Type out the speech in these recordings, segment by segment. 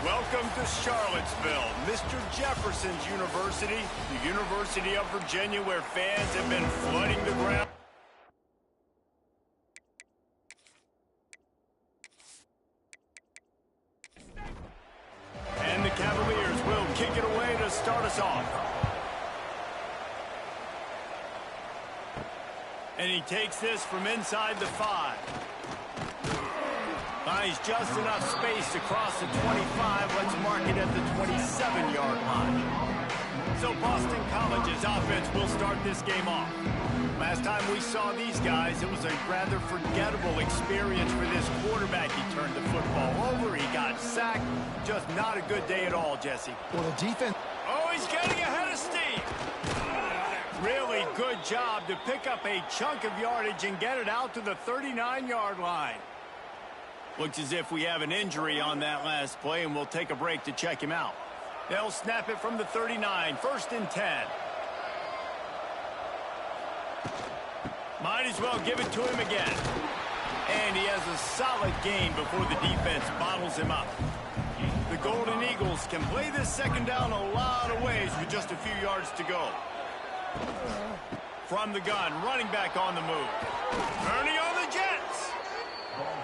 Welcome to Charlottesville, Mr. Jefferson's University, the University of Virginia, where fans have been flooding the ground. And the Cavaliers will kick it away to start us off. And he takes this from inside the 5. Finds just enough space across the 25. Let's mark it at the 27-yard line. So Boston College's offense will start this game off. Last time we saw these guys, it was a rather forgettable experience for this quarterback. He turned the football over, he got sacked. Just not a good day at all, Jesse. Well, the defense... Oh, he's getting ahead of steam. Really good job to pick up a chunk of yardage and get it out to the 39-yard line. Looks as if we have an injury on that last play, and we'll take a break to check him out. They'll snap it from the 39, 1st and 10. Might as well give it to him again. And he has a solid game before the defense bottles him up. The Golden Eagles can play this second down a lot of ways with just a few yards to go. From the gun, running back on the move. Ernie on the Jets.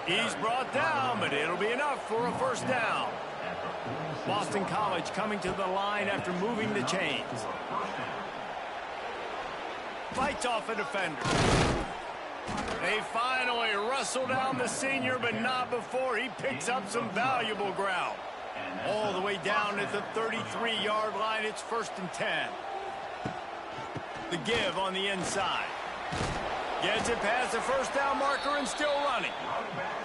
He's brought down, but it'll be enough for a first down. Boston College coming to the line after moving the chains. Fights off a defender. They finally wrestle down the senior, but not before he picks up some valuable ground. All the way down at the 33-yard line, it's 1st and 10. The give on the inside. Gets it past the first down marker and still running.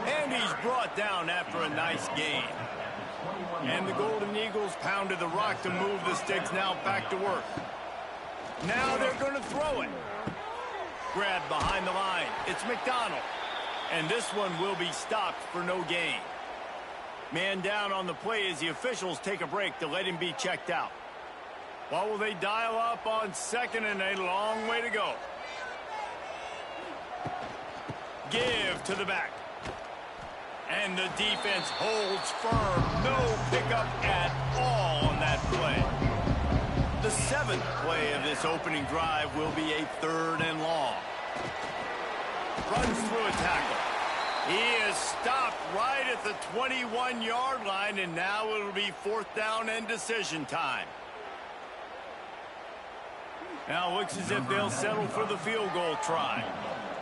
And he's brought down after a nice gain. And the Golden Eagles pounded the rock to move the sticks, now back to work. Now they're going to throw it. Grabbed behind the line. It's McDonald. And this one will be stopped for no gain. Man down on the play as the officials take a break to let him be checked out. What will they dial up on second and a long way to go? Give to the back. And the defense holds firm. No pickup at all on that play. The 7th play of this opening drive will be a 3rd and long. Runs through a tackle. He is stopped right at the 21-yard line, and now it'll be 4th down and decision time. Now looks as if they'll settle for the field goal try.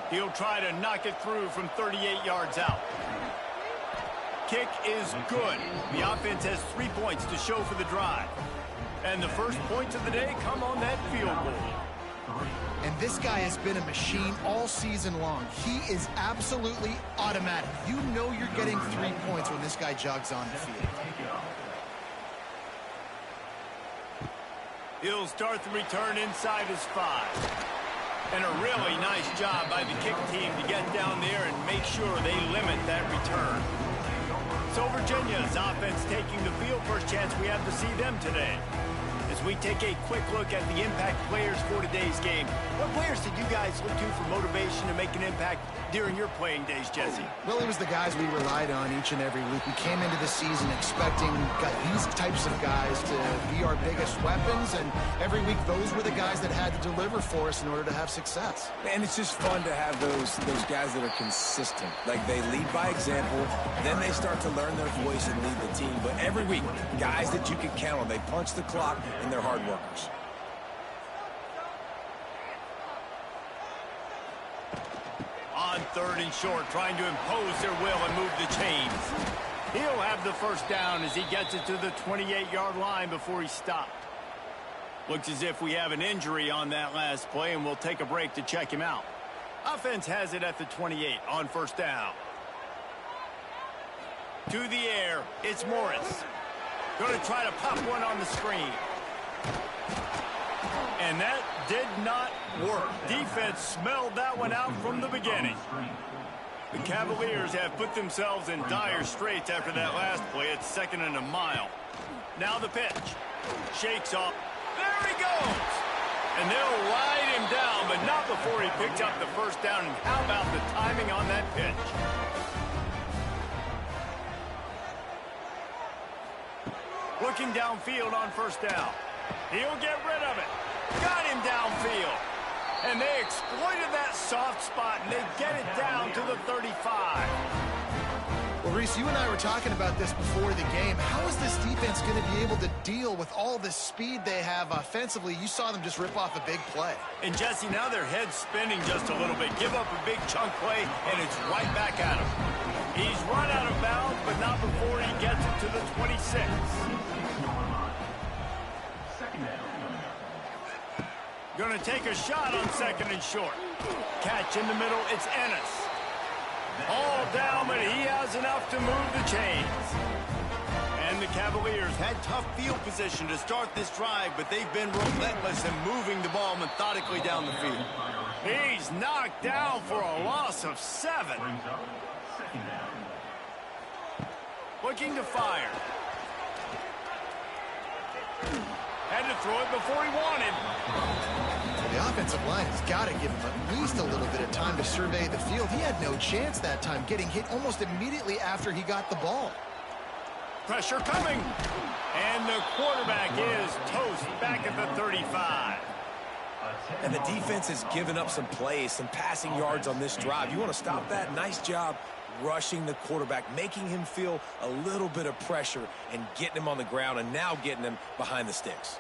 He'll try to knock it through from 38 yards out. Kick is good. The offense has 3 points to show for the drive. And the first points of the day come on that field goal. And this guy has been a machine all season long. He is absolutely automatic. You know you're getting 3 points when this guy jogs on the field. He'll start the return inside his 5. And a really nice job by the kick team to get down there and make sure they limit that return. So Virginia's offense taking the field. First chance we have to see them today. As we take a quick look at the impact players for today's game, what players did you guys look to for motivation to make an impact during your playing days, Jesse? Well, it was the guys we relied on each and every week. We came into the season expecting these types of guys to be our biggest weapons, and every week those were the guys that had to deliver for us in order to have success. And it's just fun to have those guys that are consistent. Like, they lead by example, then they start to learn their voice and lead the team. But every week, guys that you can count on, they punch the clock, and they're hard workers. On 3rd and short, trying to impose their will and move the chains. He'll have the first down as he gets it to the 28-yard line before he's stopped. Looks as if we have an injury on that last play, and we'll take a break to check him out. Offense has it at the 28 on 1st down. To the air, it's Morris. Going to try to pop one on the screen. And that did not work. Defense smelled that one out from the beginning. The Cavaliers have put themselves in dire straits after that last play. It's 2nd and a mile. Now the pitch. Shakes off. There he goes. And they'll ride him down, but not before he picks up the first down. And how about the timing on that pitch? Looking downfield on first down. He'll get rid of it. Got him downfield. And they exploited that soft spot, and they get it down to the 35. Well, Reese, you and I were talking about this before the game. How is this defense going to be able to deal with all the speed they have offensively? You saw them just rip off a big play. And, Jesse, now their head's spinning just a little bit. Give up a big chunk play, and it's right back at him. He's run out of bounds, but not before he gets it to the 26. Going to take a shot on second and short. Catch in the middle, it's Ennis. All down, but he has enough to move the chains. And the Cavaliers had tough field position to start this drive, but they've been relentless in moving the ball methodically down the field. He's knocked down for a loss of 7. Looking to fire. Had to throw it before he wanted. The offensive line has got to give him at least a little bit of time to survey the field. He had no chance that time, getting hit almost immediately after he got the ball. Pressure coming. And the quarterback is toast back at the 35. And the defense has given up some plays, some passing yards on this drive. You want to stop that? Nice job rushing the quarterback, making him feel a little bit of pressure and getting him on the ground and now getting him behind the sticks.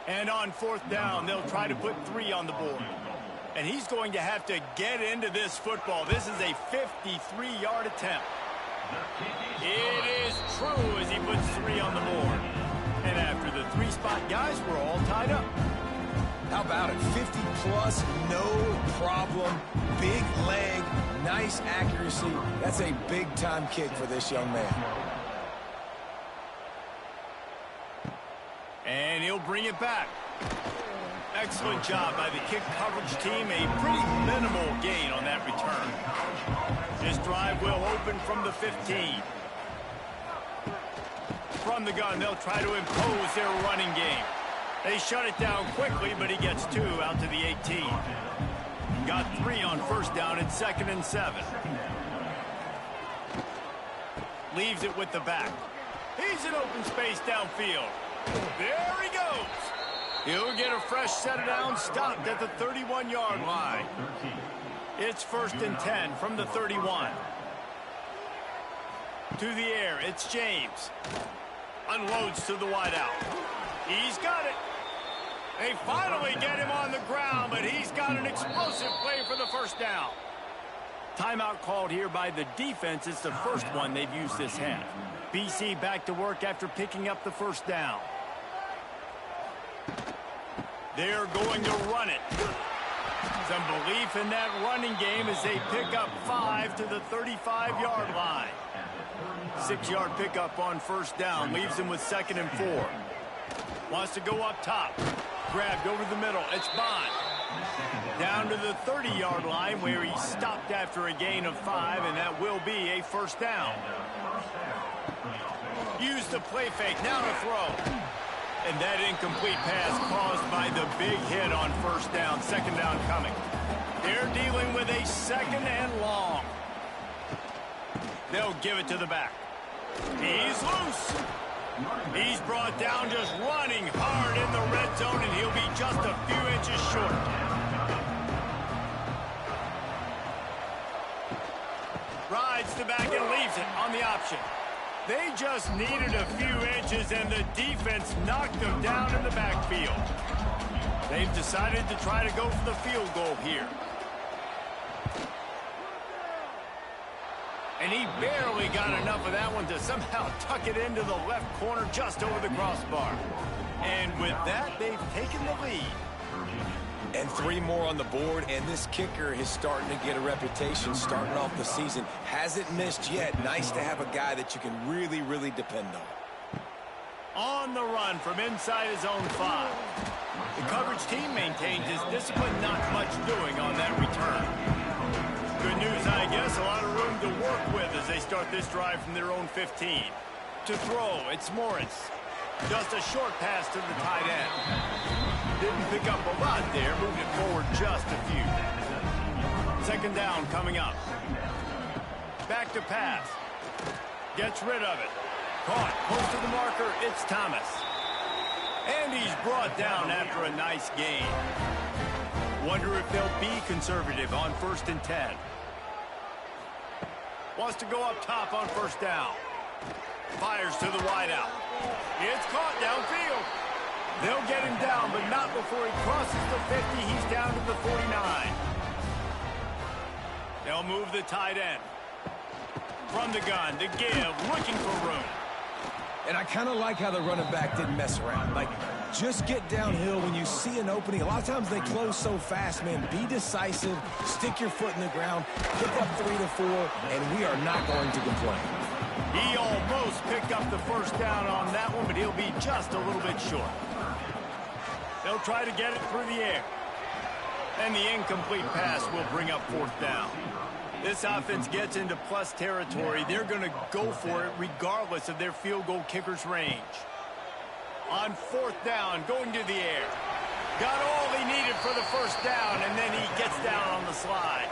And on fourth down, they'll try to put 3 on the board. And he's going to have to get into this football. This is a 53-yard attempt. It is true as he puts 3 on the board. And after the 3-spot guys, we're all tied up. How about it? 50-plus, no problem. Big leg, nice accuracy. That's a big-time kick for this young man. And he'll bring it back. Excellent job by the kick coverage team. A pretty minimal gain on that return. This drive will open from the 15. From the gun, they'll try to impose their running game. They shut it down quickly, but he gets 2 out to the 18. Got 3 on first down at 2nd and 7. Leaves it with the back. He's in open space downfield. There he goes. He'll get a fresh set of downs, stopped at the 31-yard line. It's 1st and 10 from the 31. To the air, it's James. Unloads to the wideout. He's got it. They finally get him on the ground, but he's got an explosive play for the first down. Timeout called here by the defense. It's the first one they've used this half. BC back to work after picking up the first down. They're going to run it. Some belief in that running game as they pick up 5 to the 35-yard line. 6-yard pickup on first down. Leaves him with 2nd and 4. Wants to go up top. Grabbed over the middle. It's Bond. Down to the 30-yard line where he stopped after a gain of 5, and that will be a first down. Use the play fake. Now to throw. And that incomplete pass caused by the big hit on first down. 2nd down coming. They're dealing with a 2nd and long. They'll give it to the back. He's loose. He's brought down just running hard in the red zone, and he'll be just a few inches short. Rides the back and leaves it on the option. They just needed a few inches, and the defense knocked them down in the backfield. They've decided to try to go for the field goal here. And he barely got enough of that one to somehow tuck it into the left corner just over the crossbar. And with that, they've taken the lead. And 3 more on the board, and this kicker is starting to get a reputation starting off the season. Hasn't missed yet. Nice to have a guy that you can really, really depend on. On the run from inside his own 5. The coverage team maintains his discipline, not much doing on that return. Good news, I guess, a lot of room to work with as they start this drive from their own 15. To throw, it's Morris. Just a short pass to the tight end. Didn't pick up a lot there, moved it forward just a few. Second down coming up. Back to pass. Gets rid of it. Caught. Close to the marker. It's Thomas. And he's brought down after a nice gain. Wonder if they'll be conservative on 1st and 10. Wants to go up top on first down. Fires to the wideout. It's caught downfield. They'll get him down, but not before he crosses the 50. He's down to the 49. They'll move the tight end. From the gun to give, looking for room. And I kind of like how the running back didn't mess around. Like, just get downhill when you see an opening. A lot of times they close so fast, man. Be decisive, stick your foot in the ground, pick up 3 to 4, and we are not going to complain. He almost picked up the first down on that one, but he'll be just a little bit short. They'll try to get it through the air. And the incomplete pass will bring up 4th down. This offense gets into plus territory. They're going to go for it regardless of their field goal kicker's range. On 4th down, going to the air. Got all he needed for the first down, and then he gets down on the slide.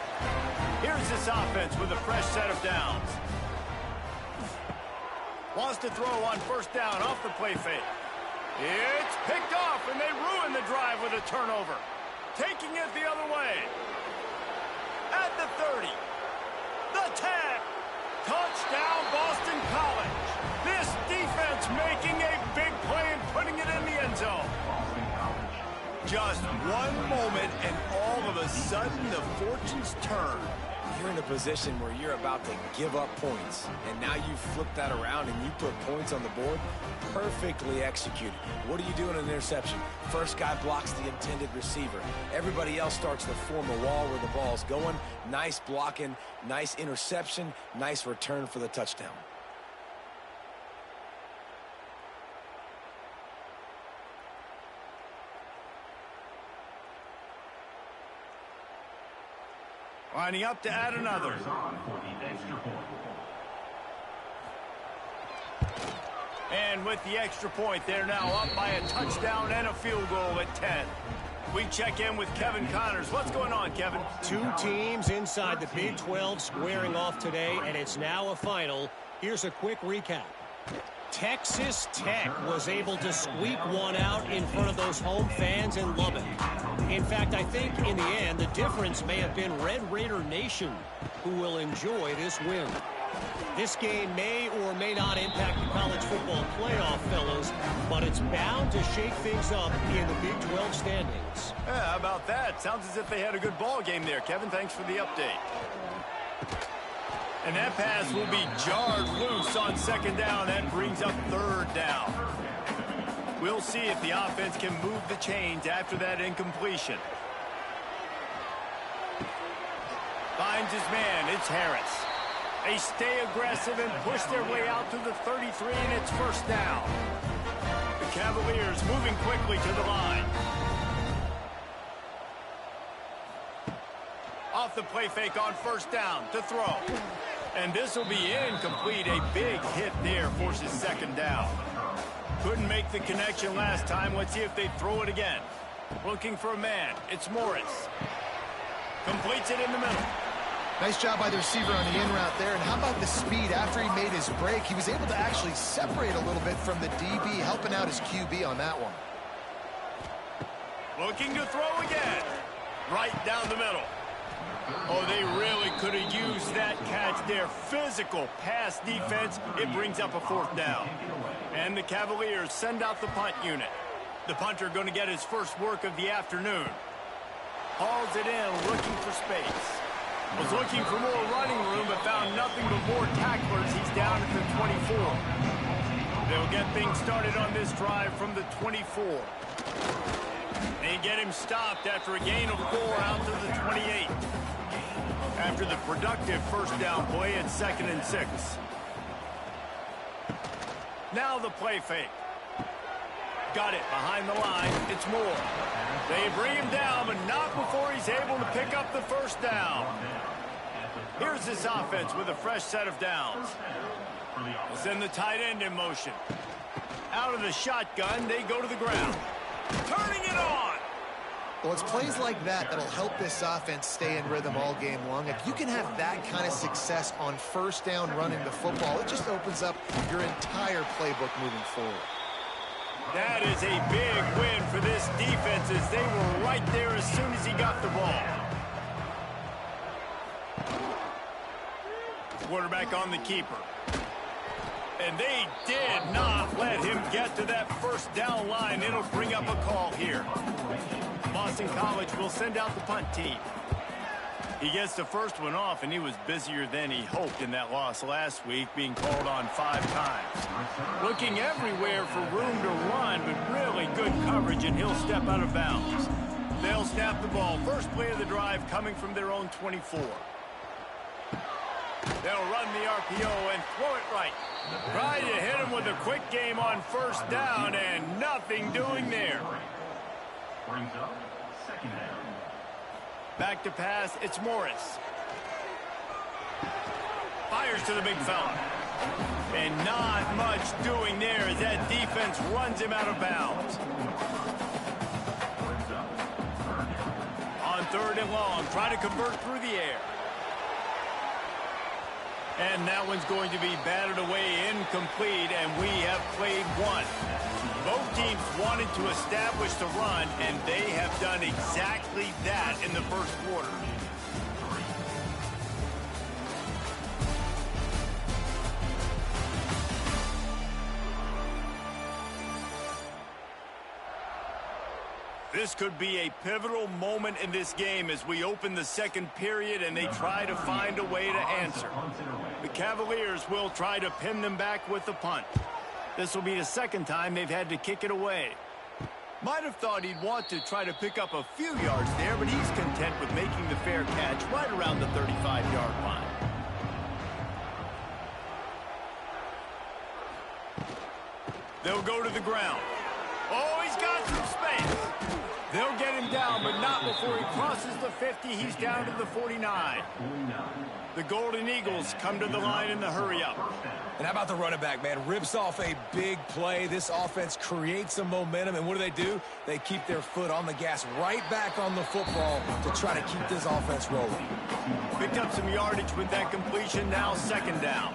Here's this offense with a fresh set of downs. Wants to throw on 1st down off the play fake. It's picked off, and they ruin the drive with a turnover. Taking it the other way. At the 30. The 10. Touchdown, Boston College. This defense making a big play and putting it in the end zone. Just one moment, and all of a sudden, the fortunes turn. You're in a position where you're about to give up points, and now you flip that around and you put points on the board. Perfectly executed. What do you do in an interception? First guy blocks the intended receiver. Everybody else starts to form a wall where the ball's going. Nice blocking, nice interception, nice return for the touchdown. Lining up to add another. And with the extra point, they're now up by a touchdown and a field goal at 10. We check in with Kevin Connors. What's going on, Kevin? Two teams inside the Big 12 squaring off today, and it's now a final. Here's a quick recap. Texas Tech was able to squeak one out in front of those home fans in Lubbock. In fact, I think in the end, the difference may have been Red Raider Nation, who will enjoy this win. This game may or may not impact the college football playoff, fellas, but it's bound to shake things up in the Big 12 standings. Yeah, how about that? Sounds as if they had a good ball game there, Kevin. Thanks for the update. And that pass will be jarred loose on 2nd down. That brings up 3rd down. We'll see if the offense can move the chains after that incompletion. Finds his man. It's Harris. They stay aggressive and push their way out to the 33, and it's 1st down. The Cavaliers moving quickly to the line. Off the play fake on 1st down to throw. And this will be incomplete. A big hit there forces 2nd down. Couldn't make the connection last time. Let's see if they throw it again. Looking for a man. It's Morris. Completes it in the middle. Nice job by the receiver on the in route there. And how about the speed? After he made his break, he was able to actually separate a little bit from the DB, helping out his QB on that one. Looking to throw again. Right down the middle. Oh, they really could have used that catch there. Physical pass defense. It brings up a 4th down. And the Cavaliers send out the punt unit. The punter going to get his first work of the afternoon. Hauls it in, looking for space. Was looking for more running room, but found nothing but more tacklers. He's down at the 24. They'll get things started on this drive from the 24. They get him stopped after a gain of 4 out to the 28. After the productive 1st down play at 2nd and 6. Now the play fake. Got it behind the line. It's Moore. They bring him down, but not before he's able to pick up the 1st down. Here's this offense with a fresh set of downs. We'll send the tight end in motion. Out of the shotgun, they go to the ground. Turning it on. Well, it's plays like that that'll help this offense stay in rhythm all game long. If you can have that kind of success on first down running the football, it just opens up your entire playbook moving forward. That is a big win for this defense as they were right there as soon as he got the ball. Quarterback on the keeper. And they did not let him get to that first down line. It'll bring up a call here. Boston College will send out the punt team. He gets the first one off, and he was busier than he hoped in that loss last week, being called on 5 times. Looking everywhere for room to run, but really good coverage, and he'll step out of bounds. They'll snap the ball. First play of the drive coming from their own 24. They'll run the RPO and throw it right. Try to hit him with a quick game on first down, and nothing doing there. Brings up second down. Back to pass, it's Morris. Fires to the big fella. And not much doing there as that defense runs him out of bounds. On third and long, try to convert through the air. And that one's going to be batted away incomplete, and we have played one. Both teams wanted to establish the run, and they have done exactly that in the first quarter. This could be a pivotal moment in this game as we open the second period and they try to find a way to answer. The Cavaliers will try to pin them back with the punt. This will be the second time they've had to kick it away. Might have thought he'd want to try to pick up a few yards there, but he's content with making the fair catch right around the 35-yard line. They'll go to the ground. Oh, he's got some space. They'll get him down, but not before he crosses the 50. He's down to the 49. The Golden Eagles come to the line in the hurry-up. And how about the running back, man? Rips off a big play. This offense creates some momentum, and what do? They keep their foot on the gas right back on the football to try to keep this offense rolling. Picked up some yardage with that completion, now second down.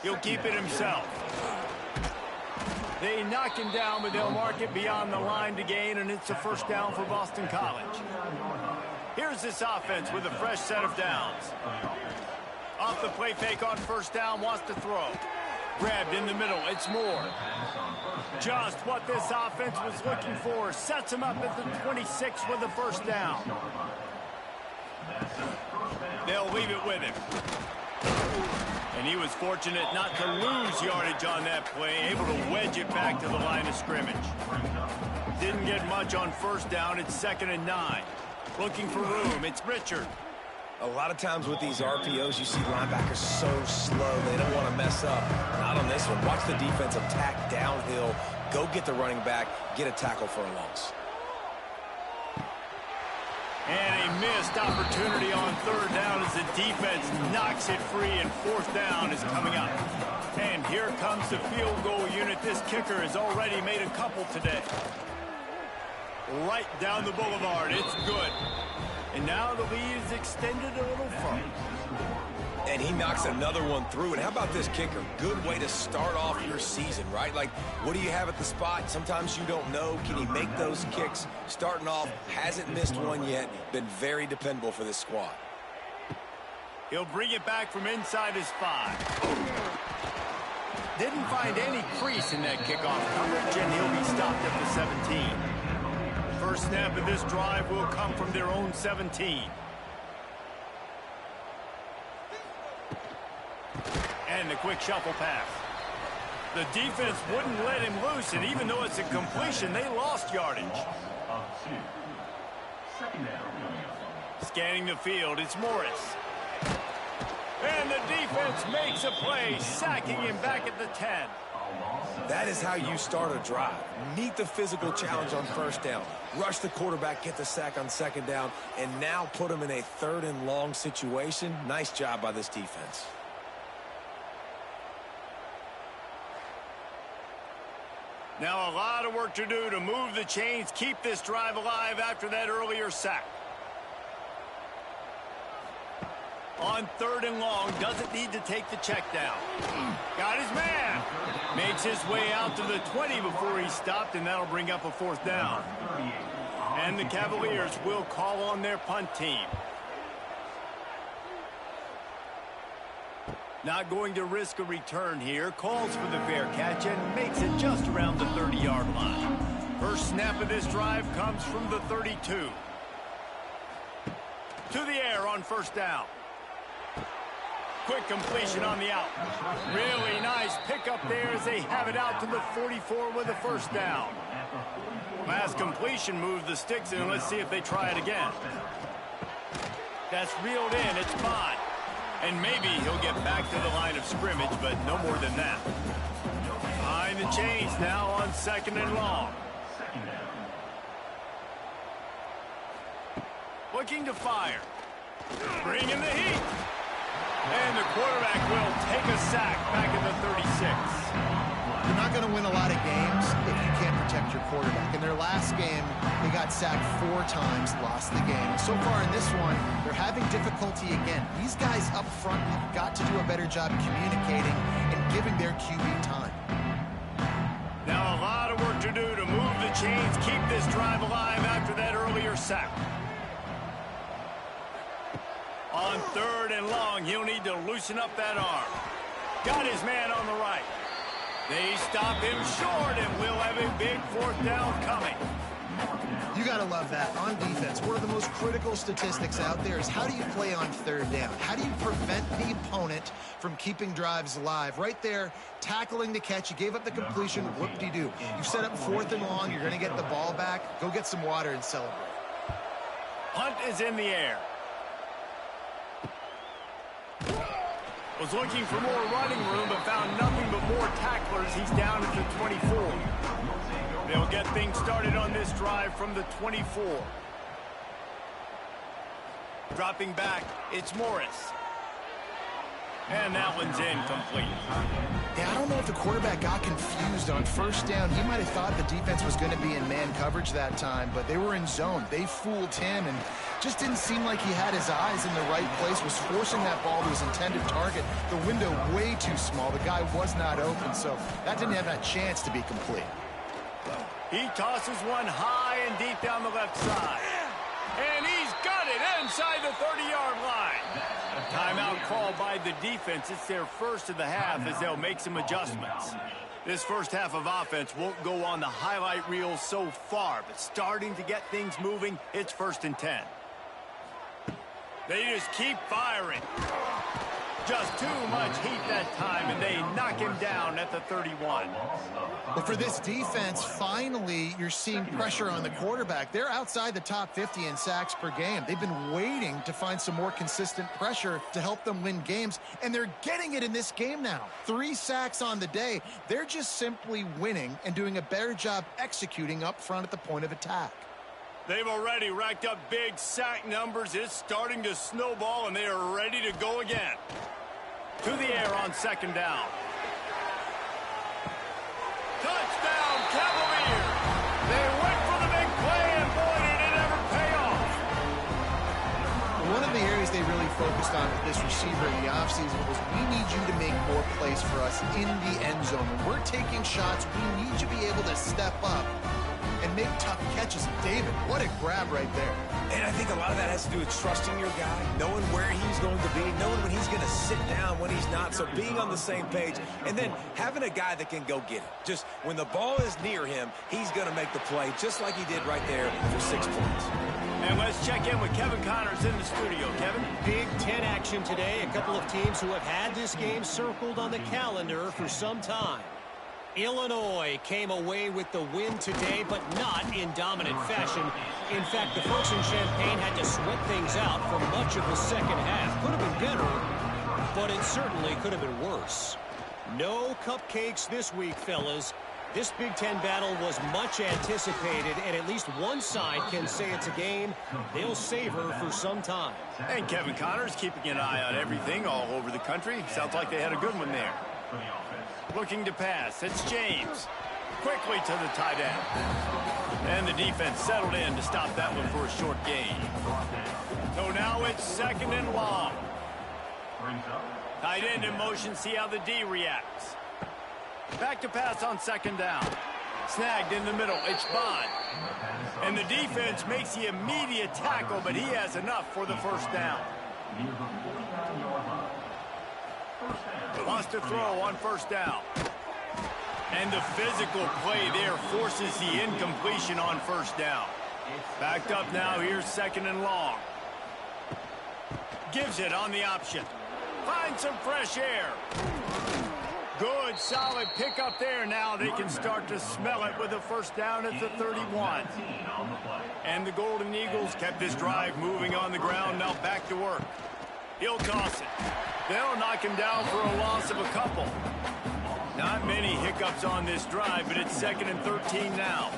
He'll keep it himself. They knock him down, but they'll mark it beyond the line to gain, and it's a first down for Boston College. Here's this offense with a fresh set of downs. Off the play fake on first down, wants to throw. Grabbed in the middle, it's Moore. Just what this offense was looking for. Sets him up at the 26 with the first down. They'll leave it with him. And he was fortunate not to lose yardage on that play, able to wedge it back to the line of scrimmage. Didn't get much on first down. It's 2nd and 9. Looking for room. It's Richard. A lot of times with these RPOs, you see linebackers so slow. They don't want to mess up. Not on this one. Watch the defensive tack downhill. Go get the running back. Get a tackle for a loss. And a missed opportunity on third down as the defense knocks it free, and fourth down is coming up. And here comes the field goal unit. This kicker has already made a couple today. Right down the boulevard. It's good. And now the lead is extended a little further. And he knocks another one through. And how about this kicker? Good way to start off your season, right? Like, what do you have at the spot? Sometimes you don't know. Can he make those kicks? Starting off, hasn't missed one yet. Been very dependable for this squad. He'll bring it back from inside his 5. Didn't find any crease in that kickoff coverage, and he'll be stopped at the 17. First snap of this drive will come from their own 17. And the quick shuffle pass. The defense wouldn't let him loose, and even though it's a completion, they lost yardage. Scanning the field, it's Morris. And the defense makes a play, sacking him back at the 10. That is how you start a drive. Meet the physical challenge on first down. Rush the quarterback, get the sack on second down, and now put him in a 3rd and long situation. Nice job by this defense. Now a lot of work to do to move the chains, keep this drive alive after that earlier sack. On 3rd and long, doesn't need to take the check down. Got his man. Makes his way out to the 20 before he stopped, and that'll bring up a 4th down. And the Cavaliers will call on their punt team. Not going to risk a return here. Calls for the fair catch and makes it just around the 30-yard line. First snap of this drive comes from the 32. To the air on 1st down. Quick completion on the out. Really nice pickup there as they have it out to the 44 with a 1st down. Last completion moved the sticks in. Let's see if they try it again. That's reeled in. It's fine. And maybe he'll get back to the line of scrimmage, but no more than that. Behind the chains now on 2nd and long. Looking to fire. Bringing the heat. And the quarterback will take a sack back in the 36. You're not going to win a lot of games if you can't protect your quarterback. In their last game, they got sacked 4 times, lost the game. So far in this one, they're having difficulty again. These guys up front have got to do a better job communicating and giving their QB time. Now a lot of work to do to move the chains, keep this drive alive after that earlier sack. On 3rd and long, he'll need to loosen up that arm. Got his man on the right. They stop him short, and we'll have a big 4th down coming. You got to love that. On defense, one of the most critical statistics out there is how do you play on 3rd down? How do you prevent the opponent from keeping drives alive? Right there, tackling the catch. You gave up the completion. Whoop-de-doo. You set up 4th and long. You're going to get the ball back. Go get some water and celebrate. Punt is in the air. Was looking for more running room, but found nothing but more tacklers. He's down at the 24. They'll get things started on this drive from the 24. Dropping back, it's Morris. And that one's incomplete. Yeah, I don't know if the quarterback got confused on 1st down. He might have thought the defense was going to be in man coverage that time, but they were in zone. They fooled him and just didn't seem like he had his eyes in the right place, was forcing that ball to his intended target. The window way too small. The guy was not open, so that didn't have that chance to be complete. He tosses one high and deep down the left side. And he's got it inside the 30-yard line. Timeout called by the defense. It's their first of the half as they'll make some adjustments. This first half of offense won't go on the highlight reel so far, but starting to get things moving, it's 1st and 10. They just keep firing. Just too much heat that time, and they knock him down at the 31. But for this defense, finally, you're seeing pressure on the quarterback. They're outside the top 50 in sacks per game. They've been waiting to find some more consistent pressure to help them win games, and they're getting it in this game now. 3 sacks on the day. They're just simply winning and doing a better job executing up front at the point of attack. They've already racked up big sack numbers. It's starting to snowball, and they are ready to go again. To the air on 2nd down. Touchdown, Cavaliers! They went for the big play, and boy, did it ever pay off. One of the areas they really focused on with this receiver in the offseason was we need you to make more plays for us in the end zone. When we're taking shots, we need you to be able to step up and make tough catches. David, what a grab right there. And I think a lot of that has to do with trusting your guy, knowing where he's going to be, knowing when he's going to sit down, when he's not, so being on the same page, and then having a guy that can go get it. Just when the ball is near him, he's going to make the play, just like he did right there for 6 points. And let's check in with Kevin Connors in the studio. Kevin? Big 10 action today. A couple of teams who have had this game circled on the calendar for some time. Illinois came away with the win today, but not in dominant fashion. In fact, the folks in Champaign had to sweat things out for much of the second half. Could have been better, but it certainly could have been worse. No cupcakes this week, fellas. This Big Ten battle was much anticipated, and at least one side can say it's a game they'll savor for some time. And Kevin Connors keeping an eye on everything all over the country. Sounds like they had a good one there. Looking to pass. It's James. Quickly to the tight end. And the defense settled in to stop that one for a short gain. So now it's 2nd and long. Tight end in motion, see how the D reacts. Back to pass on 2nd down. Snagged in the middle, it's Bond. And the defense makes the immediate tackle, but he has enough for the 1st down. Wants to throw on 1st down. And the physical play there forces the incompletion on 1st down. Backed up now, here's 2nd and long. Gives it on the option. Finds some fresh air. Good, solid pickup there. Now they can start to smell it with a 1st down at the 31. And the Golden Eagles kept this drive moving on the ground. Now back to work. He'll toss it. They'll knock him down for a loss of a couple. Not many hiccups on this drive, but it's 2nd and 13 now.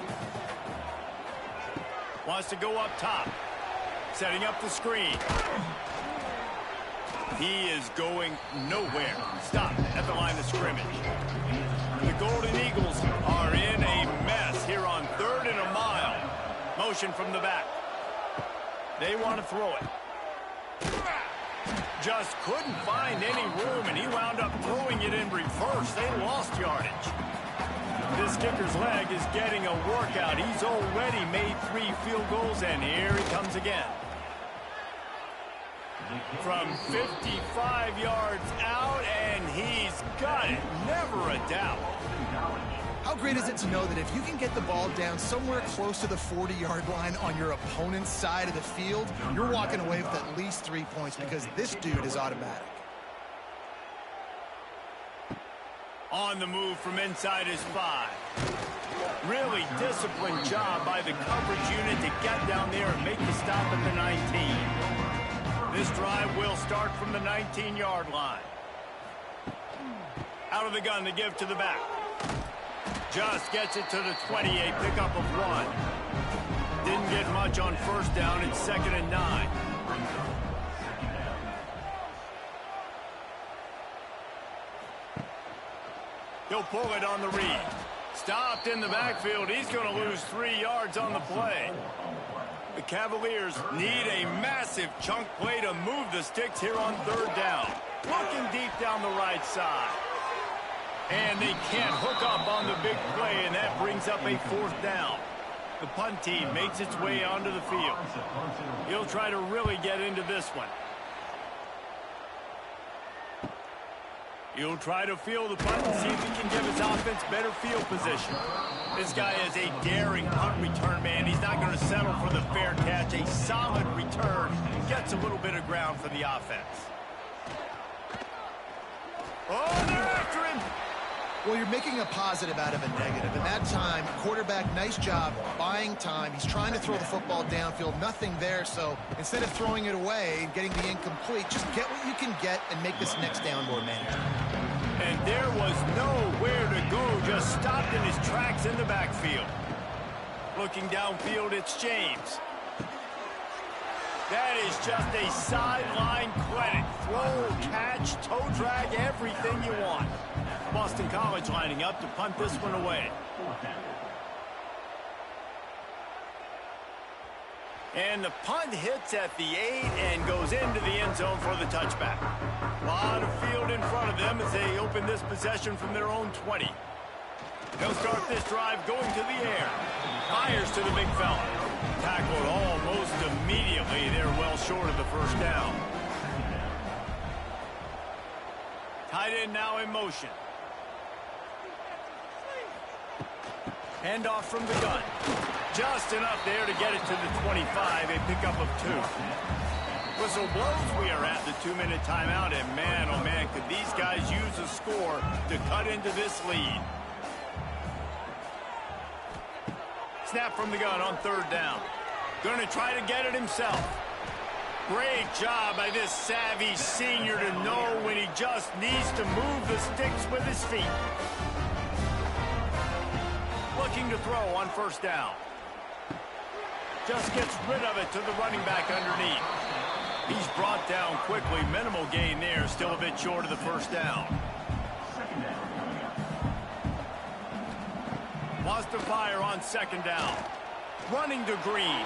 Wants to go up top. Setting up the screen. He is going nowhere. Stop at the line of scrimmage. The Golden Eagles are in a mess here on 3rd and a mile. Motion from the back. They want to throw it. Just couldn't find any room, and he wound up throwing it in reverse. They lost yardage. This kicker's leg is getting a workout. He's already made 3 field goals, and here he comes again. From 55 yards out, and he's got it. Never a doubt. How great is it to know that if you can get the ball down somewhere close to the 40-yard line on your opponent's side of the field, you're walking away with at least 3 points because this dude is automatic. On the move from inside his 5. Really disciplined job by the coverage unit to get down there and make the stop at the 19. This drive will start from the 19-yard line. Out of the gun to give to the back. Just gets it to the 28, pickup of 1. Didn't get much on 1st down. It's 2nd and 9. He'll pull it on the read. Stopped in the backfield. He's going to lose 3 yards on the play. The Cavaliers need a massive chunk play to move the sticks here on 3rd down. Looking deep down the right side. And they can't hook up on the big play, and that brings up a 4th down. The punt team makes its way onto the field. He'll try to really get into this one. He'll try to field the punt and see if he can give his offense better field position. This guy is a daring punt return man. He's not going to settle for the fair catch. A solid return gets a little bit of ground for the offense. Oh, they're after him. Well, you're making a positive out of a negative. In that time, quarterback, nice job buying time. He's trying to throw the football downfield. Nothing there, so instead of throwing it away and getting the incomplete, just get what you can get and make this next down more manageable. And there was nowhere to go, just stopped in his tracks in the backfield. Looking downfield, it's James. That is just a sideline credit. Throw, catch, toe drag, everything you want. Boston College lining up to punt this one away. And the punt hits at the 8 and goes into the end zone for the touchback. A lot of field in front of them as they open this possession from their own 20. They'll start this drive going to the air. Fires to the big fella. Tackled almost immediately. They're well short of the 1st down. Tight end now in motion. Handoff from the gun. Just enough there to get it to the 25, a pickup of 2. Whistle blows, we are at the 2-minute timeout, and man, oh man, could these guys use a score to cut into this lead. Snap from the gun on 3rd down. Going to try to get it himself. Great job by this savvy senior to know when he just needs to move the sticks with his feet. Looking to throw on 1st down. Just gets rid of it to the running back underneath. He's brought down quickly. Minimal gain there. Still a bit short of the 1st down. paused to fire on second down. Running to Green.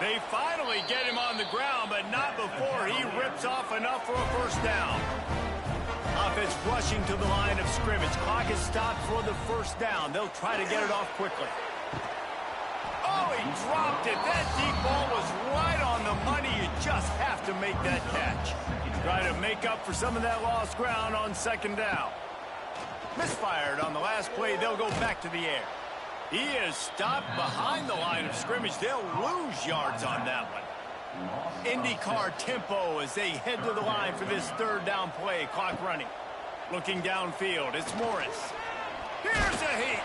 They finally get him on the ground, but not before he rips off enough for a first down. Offense rushing to the line of scrimmage. Clock is stopped for the first down. They'll try to get it off quickly. Oh, he dropped it. That deep ball was right on the money. You just have to make that catch. Try to make up for some of that lost ground on second down. Misfired on the last play. They'll go back to the air. He is stopped behind the line of scrimmage. They'll lose yards on that one. IndyCar tempo as they head to the line for this third down play. Clock running. Looking downfield. It's Morris. Here's a hit.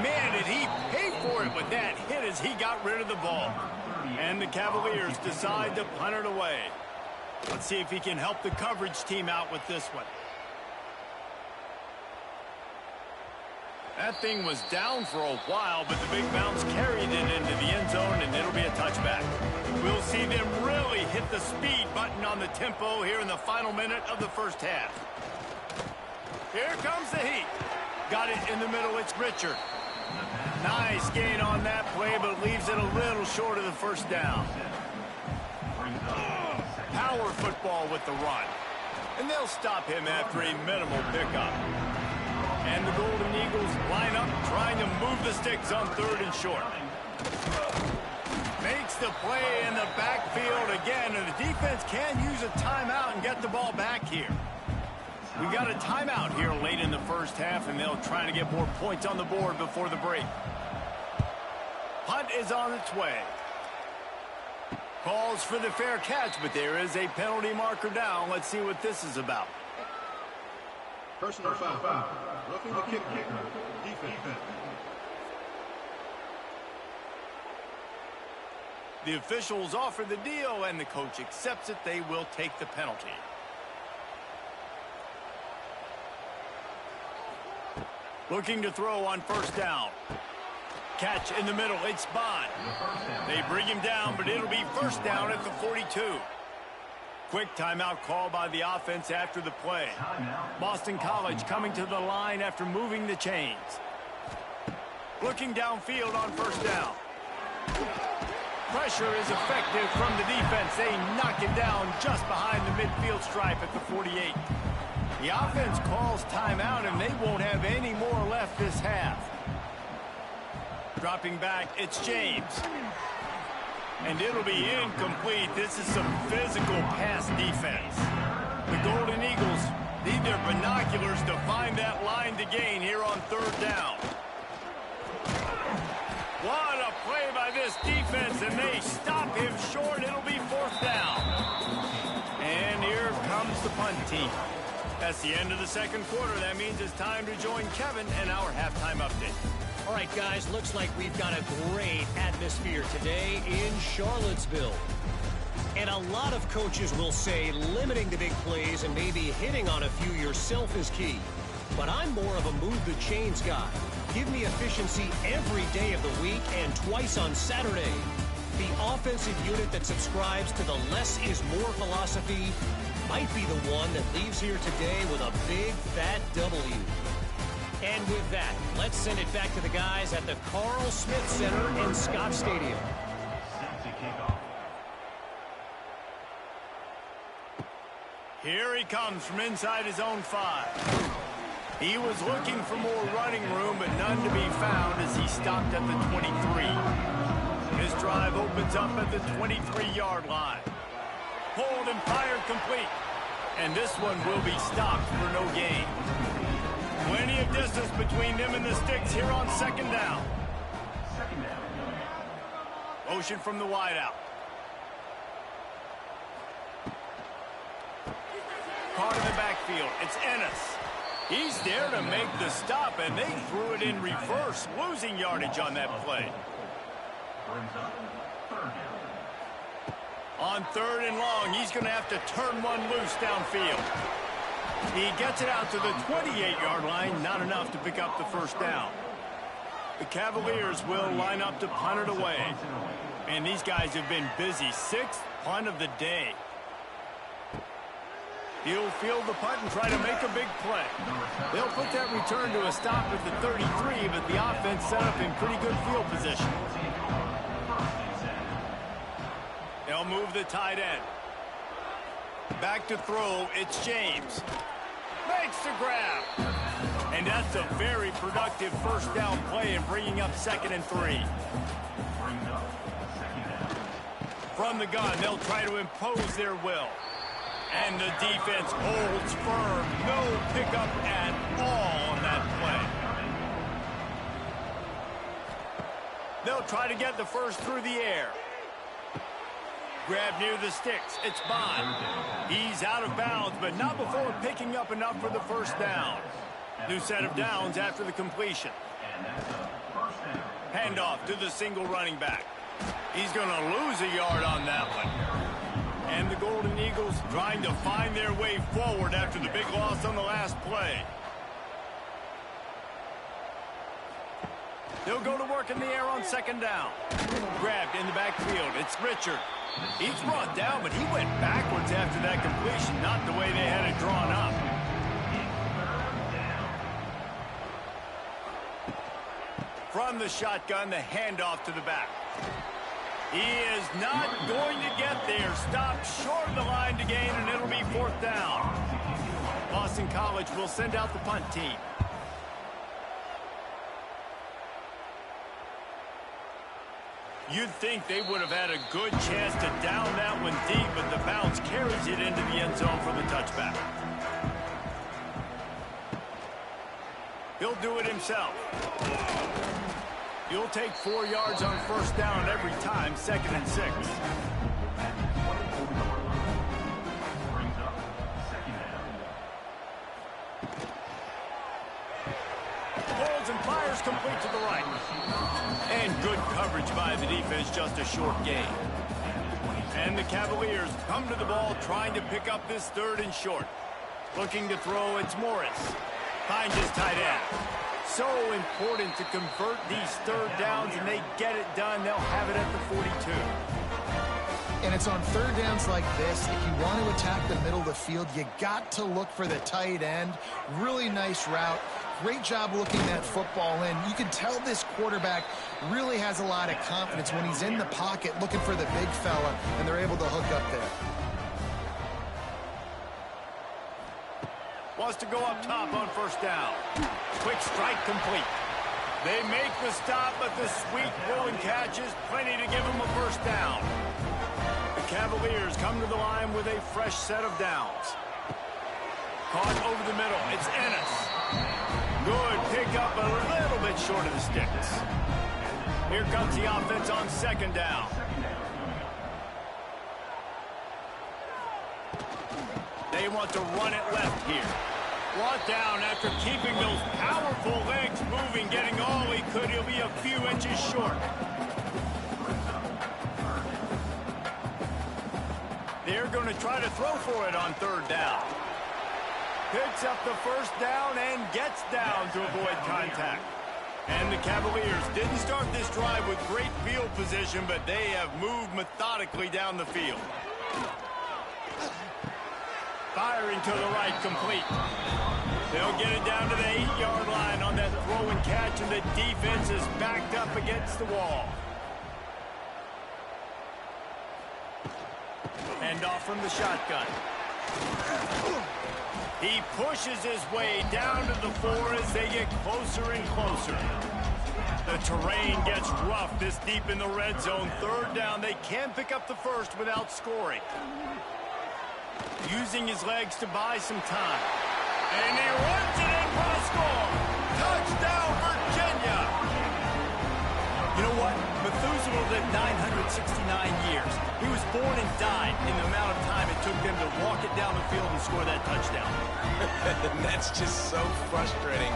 Man, did he pay for it with that hit as he got rid of the ball. And the Cavaliers decide to punt it away. Let's see if he can help the coverage team out with this one. That thing was down for a while, but the big bounce carried it into the end zone, and it'll be a touchback. We'll see them really hit the speed button on the tempo here in the final minute of the first half. Here comes the heat. Got it in the middle. It's Richard. Nice gain on that play, but leaves it a little short of the first down. Power football with the run. And they'll stop him after a minimal pickup. And the Golden Eagles line up, trying to move the sticks on third and short. Makes the play in the backfield again, and the defense can use a timeout and get the ball back here. We got a timeout here late in the first half, and they'll try to get more points on the board before the break. Punt is on its way. Calls for the fair catch, but there is a penalty marker down. Let's see what this is about. Personal foul. Roughing the kicker. Defense. The officials offer the deal, and the coach accepts it. They will take the penalty. Looking to throw on first down. Catch in the middle. It's Bond. They bring him down, but it'll be first down at the 42. Quick timeout call by the offense after the play. Boston College coming to the line after moving the chains. Looking downfield on first down. Pressure is effective from the defense. They knock him down just behind the midfield stripe at the 48. The offense calls timeout, and they won't have any more left this half. Dropping back, it's James. And it'll be incomplete. This is some physical pass defense. The Golden Eagles need their binoculars to find that line to gain here on third down. What a play by this defense, and they stop him short. It'll be fourth down. And here comes the punt team. That's the end of the second quarter. That means it's time to join Kevin and our halftime update. All right, guys, looks like we've got a great atmosphere today in Charlottesville. And a lot of coaches will say limiting the big plays and maybe hitting on a few yourself is key. But I'm more of a move the chains guy. Give me efficiency every day of the week and twice on Saturday. The offensive unit that subscribes to the less is more philosophy might be the one that leaves here today with a big fat W. And with that, let's send it back to the guys at the Carl Smith Center in Scott Stadium. Here he comes from inside his own 5. He was looking for more running room, but none to be found as he stopped at the 23. His drive opens up at the 23-yard line. Pulled and fired complete. And this one will be stopped for no gain. Plenty of distance between them and the sticks here on second down. Motion from the wideout. Caught in the backfield. It's Ennis. He's there to make the stop, and they threw it in reverse, losing yardage on that play. On third and long, he's going to have to turn one loose downfield. He gets it out to the 28-yard line, not enough to pick up the first down. The Cavaliers will line up to punt it away. And these guys have been busy. 6th punt of the day. He'll field the punt and try to make a big play. They'll put that return to a stop at the 33, but the offense set up in pretty good field position. They'll move the tight end. Back to throw, it's James. Makes the grab. And that's a very productive first down play in bringing up 2nd and 3. From the gun, they'll try to impose their will. And the defense holds firm. No pickup at all on that play. They'll try to get the first through the air. Grab near the sticks. It's Bond. He's out of bounds, but not before picking up enough for the first down. New set of downs after the completion. Handoff to the single running back. He's going to lose a yard on that one. And the Golden Eagles trying to find their way forward after the big loss on the last play. They'll go to work in the air on 2nd down. Grabbed in the backfield. It's Richard. He's brought down, but he went backwards after that completion, not the way they had it drawn up. From the shotgun, the handoff to the back. He is not going to get there. Stopped short of the line to gain, and it'll be 4th down. Boston College will send out the punt team. You'd think they would have had a good chance to down that one deep, but the bounce carries it into the end zone for the touchback. He'll do it himself. He'll take 4 yards on 1st down every time, 2nd and 6. Holds and fires complete to the right. And good coverage by the defense, just a short gain. And the Cavaliers come to the ball trying to pick up this 3rd and short. Looking to throw, it's Morris. Finds his tight end. So important to convert these 3rd downs, and they get it done. They'll have it at the 42. And it's on 3rd downs like this, if you want to attack the middle of the field, you got to look for the tight end. Really nice route. Great job looking that football in. You can tell this quarterback really has a lot of confidence when he's in the pocket looking for the big fella, and they're able to hook up there. Wants to go up top on 1st down. Quick strike complete. They make the stop, but the sweet rolling catch is plenty to give them a 1st down. The Cavaliers come to the line with a fresh set of downs. Caught over the middle. It's Ennis. Good pickup, a little bit short of the sticks. Here comes the offense on 2nd down. They want to run it left here. Brought down after keeping those powerful legs moving, getting all he could. He'll be a few inches short. They're going to try to throw for it on 3rd down. Picks up the 1st down and gets down to avoid contact. And the Cavaliers didn't start this drive with great field position, but they have moved methodically down the field. Firing to the right, complete. They'll get it down to the 8-yard line on that throw and catch, and the defense is backed up against the wall. Hand off from the shotgun. He pushes his way down to the 4 as they get closer and closer. The terrain gets rough this deep in the red zone. 3rd down, they can pick up the 1st without scoring. Using his legs to buy some time. And he runs it in for a score. Touchdown, Virginia. You know what? Methuselah lived 969 years. He was born and died in the amount of time it took them to walk it down the field and score that touchdown. That's just so frustrating.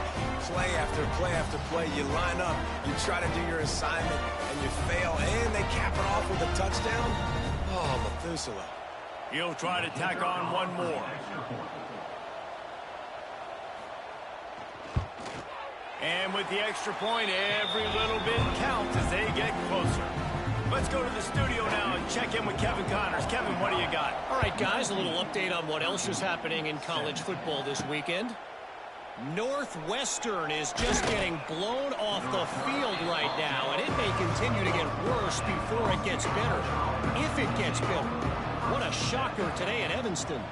Play after play after play. You line up, you try to do your assignment, and you fail, and they cap it off with a touchdown? Oh, Methuselah. He'll try to tack on one more. And with the extra point, every little bit counts as they get closer. Let's go to the studio now and check in with Kevin Connors. Kevin, what do you got? All right, guys, a little update on what else is happening in college football this weekend. Northwestern is just getting blown off the field right now, and it may continue to get worse before it gets better, if it gets better. What a shocker today at Evanston.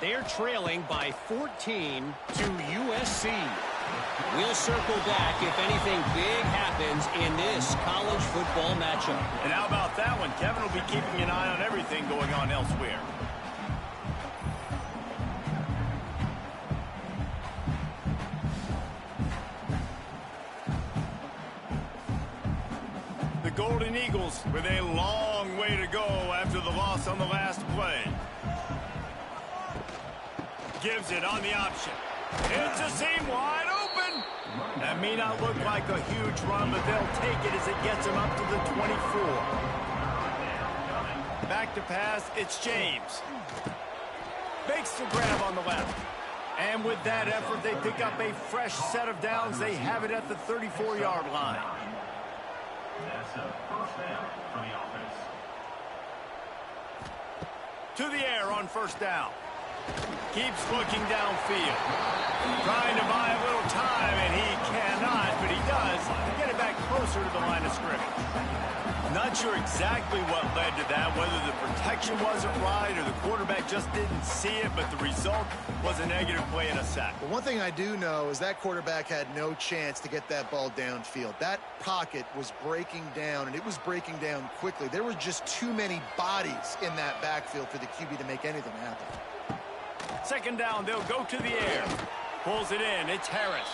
They're trailing by 14 to USC. We'll circle back if anything big happens in this college football matchup. And how about that one? Kevin will be keeping an eye on everything going on elsewhere. The Golden Eagles with a long way to go after the loss on the last play. Gives it on the option. It's a seam wide open. That may not look like a huge run, but they'll take it as it gets them up to the 24. Back to pass, it's James. Makes the grab on the left. And with that effort, they pick up a fresh set of downs. They have it at the 34-yard line. That's a first down for the offense. To the air on first down. Keeps looking downfield. Trying to buy a little time, and he cannot, but he does get it back closer to the line of scrimmage. Not sure exactly what led to that, whether the protection wasn't right or the quarterback just didn't see it, but the result was a negative play and a sack. But one thing I do know is that quarterback had no chance to get that ball downfield. That pocket was breaking down, and it was breaking down quickly. There were just too many bodies in that backfield for the QB to make anything happen. Second down, they'll go to the air. Pulls it in, it's Harris.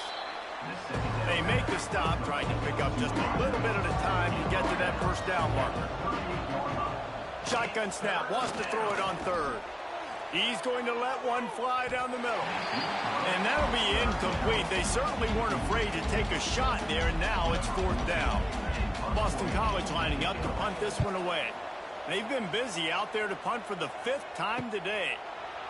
They make the stop, trying to pick up just a little bit at a time to get to that first down marker. Shotgun snap, wants to throw it on third. He's going to let one fly down the middle. And that'll be incomplete. They certainly weren't afraid to take a shot there, and now it's fourth down. Boston College lining up to punt this one away. They've been busy out there to punt for the 5th time today.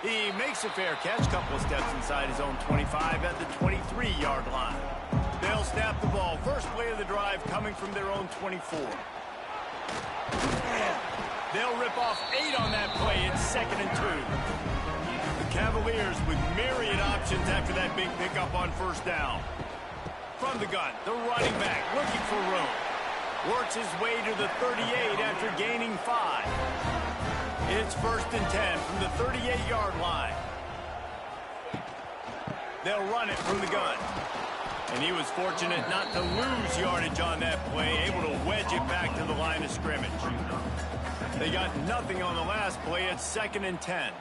He makes a fair catch, couple of steps inside his own 25 at the 23-yard line. They'll snap the ball. First play of the drive coming from their own 24. They'll rip off 8 on that play. It's 2nd and 2. The Cavaliers with myriad options after that big pickup on first down. From the gun, the running back looking for room. Works his way to the 38 after gaining 5. It's 1st and 10 from the 38-yard line. They'll run it from the gun. And he was fortunate not to lose yardage on that play, able to wedge it back to the line of scrimmage. They got nothing on the last play. It's 2nd and 10.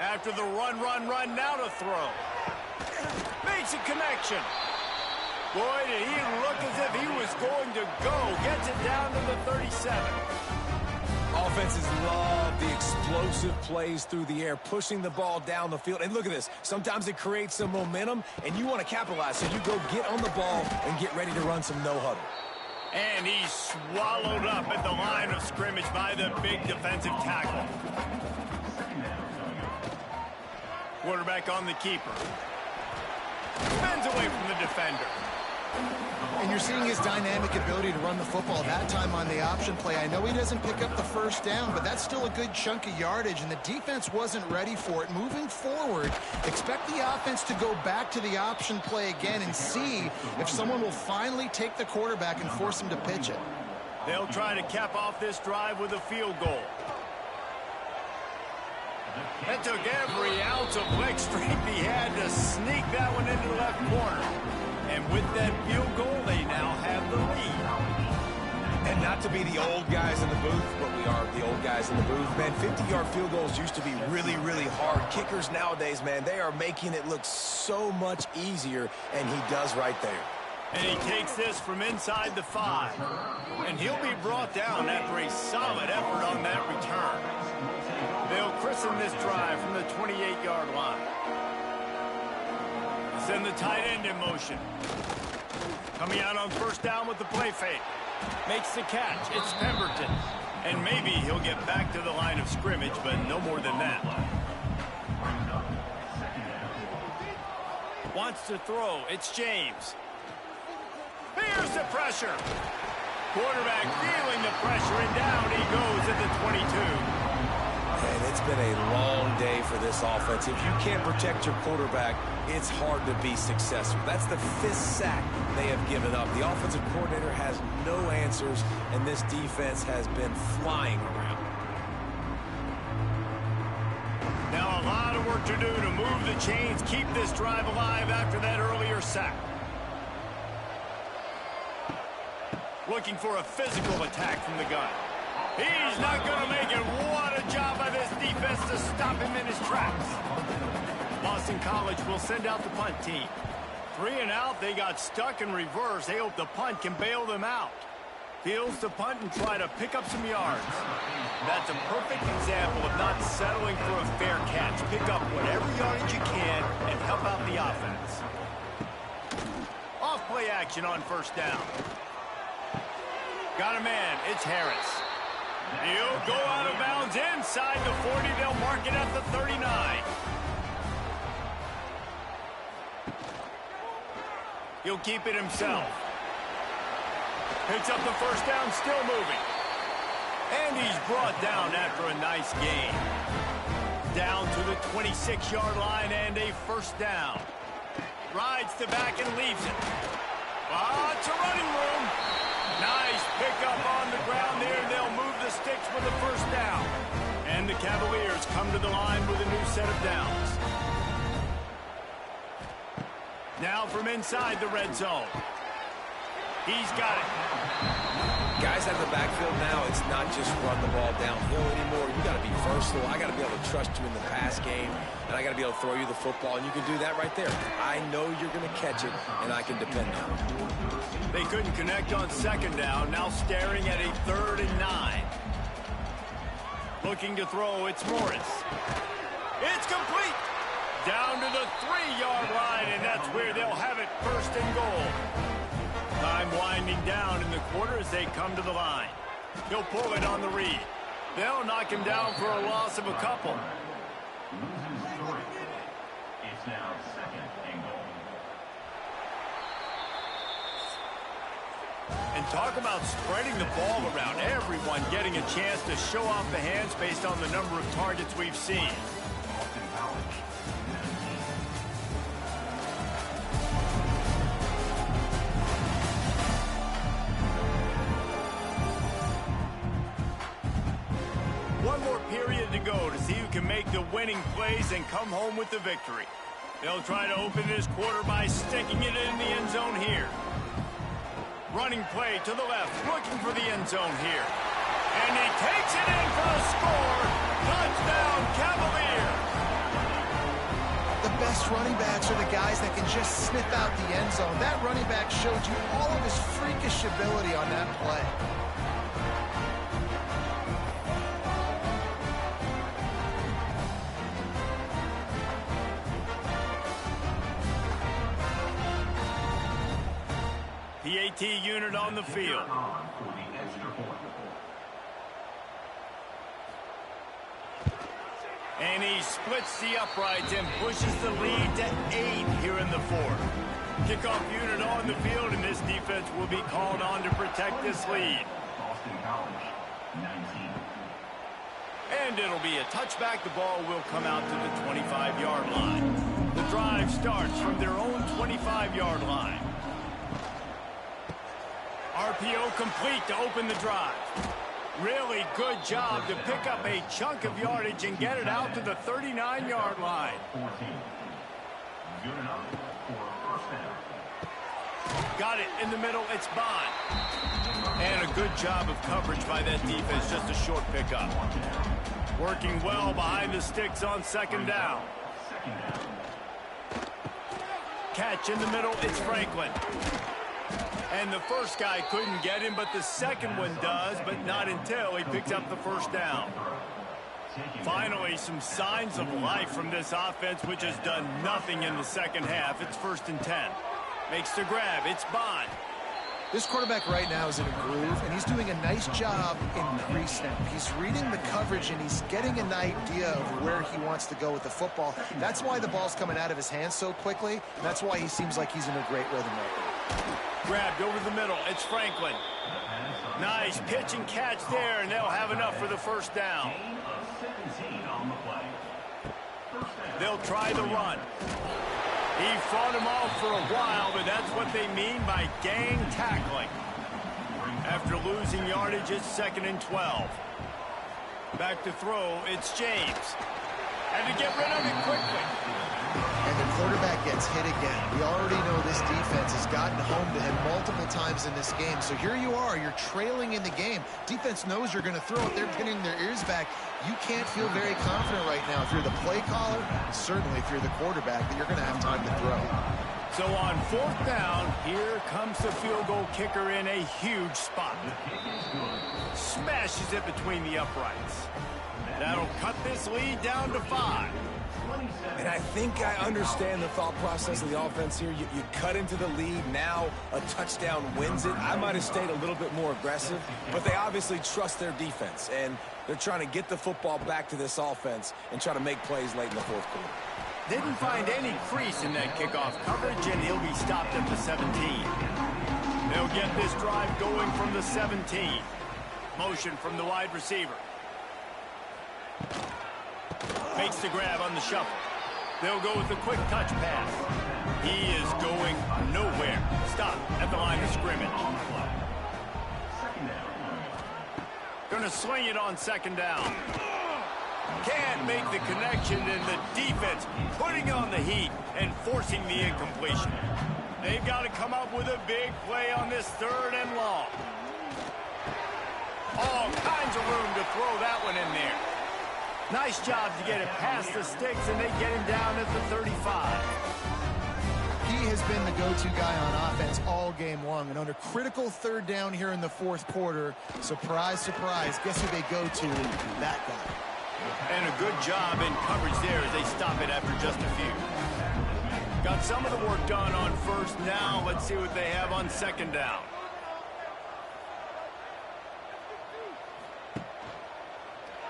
After the run, now to throw. Makes a connection. Boy, did he look as if he was going to go. Gets it down to the 37. Offenses love the explosive plays through the air, pushing the ball down the field. And look at this. Sometimes it creates some momentum, and you want to capitalize. So you go get on the ball and get ready to run some no-huddle. And he's swallowed up at the line of scrimmage by the big defensive tackle. Quarterback on the keeper. Spins away from the defender. And you're seeing his dynamic ability to run the football. That time on the option play, I know he doesn't pick up the first down, but that's still a good chunk of yardage, and the defense wasn't ready for it. Moving forward, expect the offense to go back to the option play again and see if someone will finally take the quarterback and force him to pitch it. They'll try to cap off this drive with a field goal. That took every ounce of leg strength he had to sneak that one into the left corner. And with that field goal, they now have the lead. And not to be the old guys in the booth, but we are the old guys in the booth. Man, 50-yard field goals used to be really, really hard. Kickers nowadays, man, they are making it look so much easier, and he does right there. And he takes this from inside the 5. And he'll be brought down after a solid effort on that return. They'll christen this drive from the 28-yard line. Send the tight end in motion. Coming out on first down with the play fake. Makes the catch. It's Pemberton. And maybe he'll get back to the line of scrimmage, but no more than that. Wants to throw. It's James. Here's the pressure. Quarterback feeling the pressure, and down he goes at the 22. And it's been a long day for this offense. If you can't protect your quarterback, it's hard to be successful. That's the 5th sack they have given up. The offensive coordinator has no answers, and this defense has been flying around. Now a lot of work to do to move the chains, keep this drive alive after that earlier sack. Looking for a physical attack from the gun. He's not going to make it. What a job by this defense to stop him in his tracks. Boston College will send out the punt team. 3 and out, they got stuck in reverse. They hope the punt can bail them out. Fields to punt and try to pick up some yards. That's a perfect example of not settling for a fair catch. Pick up whatever yardage you can and help out the offense. Off play action on first down. Got a man. It's Harris. He'll go out of bounds inside the 40. They'll mark it at the 39. He'll keep it himself. Picks up the first down, still moving. And he's brought down after a nice gain. Down to the 26-yard line and a first down. Rides the back and leaves it. Lots of running room. Nice pickup on the ground there. They'll move the sticks with the first down. And the Cavaliers come to the line with a new set of downs. Now from inside the red zone. He's got it. Guys out of the backfield now, it's not just run the ball downhill anymore. You got to be versatile. I got to be able to trust you in the pass game, and I got to be able to throw you the football, and you can do that right there. I know you're going to catch it, and I can depend on it. They couldn't connect on second down. Now staring at a 3rd and 9. Looking to throw, it's Morris. It's complete. Down to the 3-yard line, and that's where they'll have it, 1st and goal. Time winding down in the quarter as they come to the line. He'll pull it on the read. They'll knock him down for a loss of a couple. It's now 2nd and goal. And talk about spreading the ball around. Everyone getting a chance to show off the hands based on the number of targets we've seen. Boston College. One more period to go to see who can make the winning plays and come home with the victory. They'll try to open this quarter by sticking it in the end zone here. Running play to the left, looking for the end zone here. And he takes it in for the score. Touchdown, Cavaliers. The best running backs are the guys that can just sniff out the end zone. That running back showed you all of his freakish ability on that play. PAT unit on the field. And he splits the uprights and pushes the lead to 8 here in the 4th. Kickoff unit on the field, and this defense will be called on to protect this lead. Boston College, 19. And it'll be a touchback. The ball will come out to the 25-yard line. The drive starts from their own 25-yard line. RPO complete to open the drive. Really good job to pick up a chunk of yardage and get it out to the 39-yard line. 14. Good enough for first down. Got it in the middle. It's Bond. And a good job of coverage by that defense. Just a short pickup. Working well behind the sticks on second down. Catch in the middle. It's Franklin. And the first guy couldn't get him, but the second one does, but not until he picks up the first down. Finally, some signs of life from this offense, which has done nothing in the second half. It's 1st and 10. Makes the grab. It's Bond. This quarterback right now is in a groove, and he's doing a nice job in pre-snap. He's reading the coverage, and he's getting an idea of where he wants to go with the football. That's why the ball's coming out of his hands so quickly, and that's why he seems like he's in a great rhythm right now. Grabbed over the middle. It's Franklin. The pass Nice pitch and catch there, and they'll have enough for the first down. Gain of 17 on the play. They'll try the run. He fought him off for a while, but that's what they mean by gang tackling. After losing yardage, it's 2nd and 12. Back to throw, it's James. And to get rid of it quickly. And the quarterback gets hit again. We already know this defense has gotten home to him multiple times in this game. So here you are, you're trailing in the game. Defense knows you're going to throw it. They're pinning their ears back. You can't feel very confident right now if you're the play caller, certainly if you're the quarterback, that you're going to have time to throw. So on 4th down, here comes the field goal kicker in a huge spot. Smashes it between the uprights. That'll cut this lead down to 5. And I think I understand the thought process of the offense here. You cut into the lead. Now a touchdown wins it. I might have stayed a little bit more aggressive, but they obviously trust their defense, and they're trying to get the football back to this offense and try to make plays late in the 4th quarter. Didn't find any crease in that kickoff coverage, and he'll be stopped at the 17. They'll get this drive going from the 17. Motion from the wide receiver. Makes the grab on the shuffle. They'll go with a quick touch pass. He is going nowhere. Stop at the line of scrimmage. Going to sling it on 2nd down. Can't make the connection, and the defense putting on the heat and forcing the incompletion. They've got to come up with a big play on this 3rd and long. All kinds of room to throw that one in there. Nice job to get it past the sticks, and they get him down at the 35. He has been the go-to guy on offense all game long, and on a critical 3rd down here in the 4th quarter, surprise, surprise, guess who they go to? That guy. And a good job in coverage there as they stop it after just a few. Got some of the work done on 1st. Now let's see what they have on 2nd down.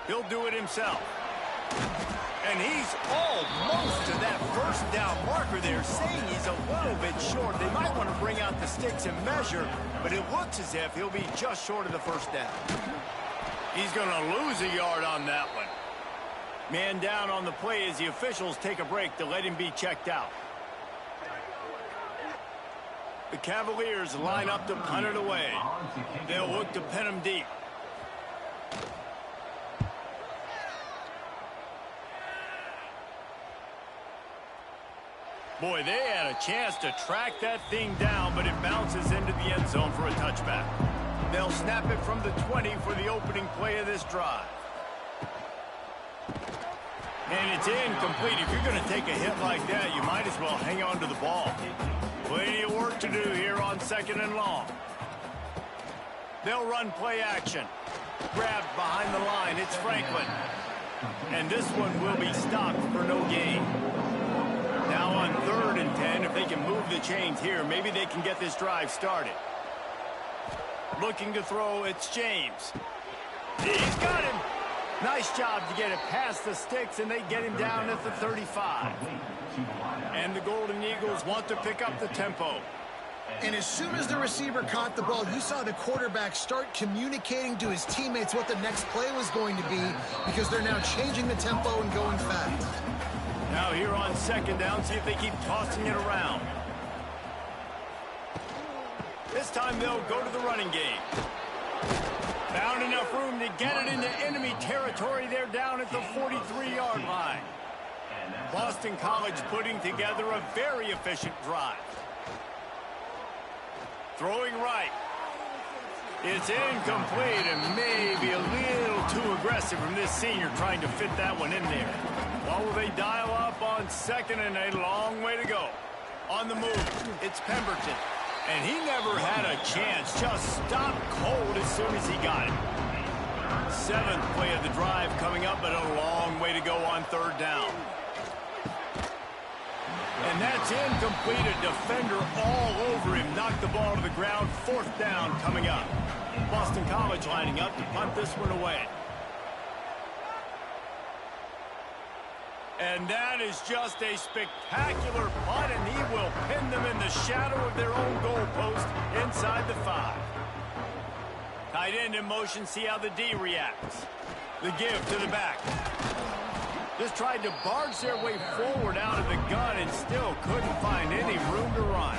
He'll do it himself. And he's almost to that 1st down marker there, saying he's a little bit short. They might want to bring out the sticks and measure, but it looks as if he'll be just short of the 1st down. He's going to lose a yard on that one. Man down on the play as the officials take a break to let him be checked out. The Cavaliers line up to punt it away. They'll look to pin him deep. Boy, they had a chance to track that thing down, but it bounces into the end zone for a touchback. They'll snap it from the 20 for the opening play of this drive. And it's incomplete. If you're going to take a hit like that, you might as well hang on to the ball. Plenty of work to do here on 2nd and long. They'll run play action. Grabbed behind the line. It's Franklin. And this one will be stopped for no gain. Now on 3rd and 10, if they can move the chains here, maybe they can get this drive started. Looking to throw, it's James. He's got him. Nice job to get it past the sticks, and they get him down at the 35. And the Golden Eagles want to pick up the tempo. And as soon as the receiver caught the ball, you saw the quarterback start communicating to his teammates what the next play was going to be, because they're now changing the tempo and going fast. Now here on 2nd down, see if they keep tossing it around. This time they'll go to the running game. Found enough room to get it into enemy territory. They're down at the 43-yard line. Boston College putting together a very efficient drive. Throwing right. It's incomplete and maybe a little too aggressive from this senior trying to fit that one in there. What will they dial up on 2nd and a long way to go? On the move, it's Pemberton. And he never had a chance, just stopped cold as soon as he got it. 7th play of the drive coming up, but a long way to go on 3rd down. And that's incomplete. A defender all over him. Knocked the ball to the ground. 4th down coming up. Boston College lining up to punt this one away. And that is just a spectacular punt, and he will pin them in the shadow of their own goalpost inside the 5. Tight end in motion, see how the D reacts. The give to the back. Just tried to barge their way forward out of the gun and still couldn't find any room to run.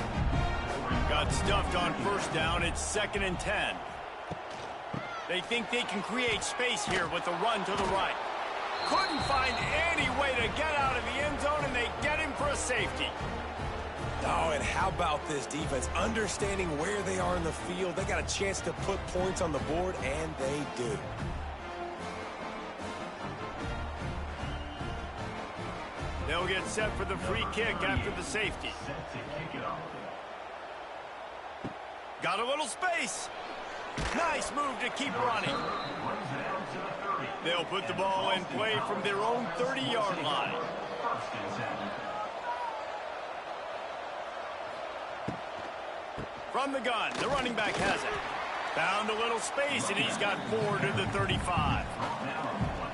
Got stuffed on first down. It's 2nd and 10. They think they can create space here with the run to the right. Couldn't find any way to get out of the end zone, and they get him for a safety. Oh, and how about this defense? Understanding where they are in the field. They got a chance to put points on the board, and they do. They'll get set for the free kick after the safety. Got a little space. Nice move to keep running. They'll put the ball in play from their own 30-yard line. From the gun, the running back has it. Found a little space, and he's got 4 to the 35.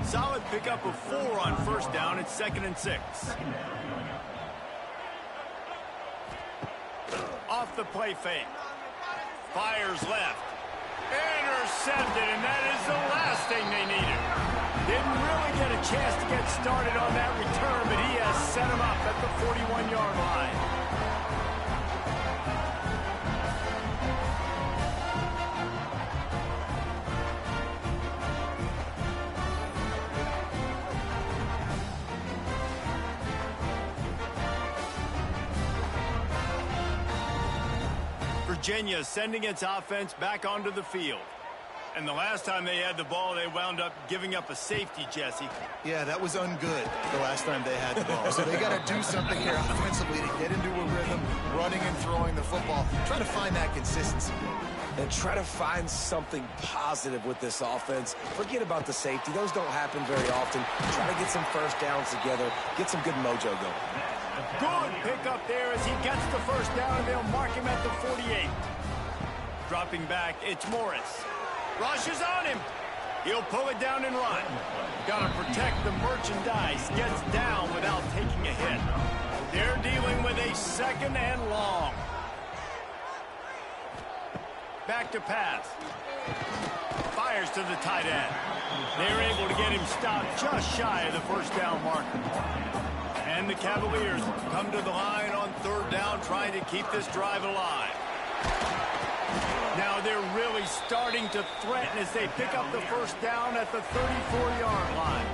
Solid pickup of 4 on first down. It's 2nd and 6. Off the play fake. Fires left. Intercepted, and that is the last thing they needed. Didn't really get a chance to get started on that return, but he has set him up at the 41-yard line. Virginia sending its offense back onto the field. And the last time they had the ball, they wound up giving up a safety, Jesse. Yeah, that was ungood the last time they had the ball. So they got to do something here offensively to get into a rhythm, running and throwing the football. Try to find that consistency. And try to find something positive with this offense. Forget about the safety. Those don't happen very often. Try to get some first downs together. Get some good mojo going. Good pickup there as he gets the first down, and they'll mark him at the 48. Dropping back, it's Morris. Rushes on him. He'll pull it down and run. Got to protect the merchandise. Gets down without taking a hit. They're dealing with a 2nd and long. Back to pass. Fires to the tight end. They're able to get him stopped just shy of the first down marker. And the Cavaliers come to the line on 3rd down, trying to keep this drive alive. Now they're really starting to threaten as they pick up the first down at the 34-yard line.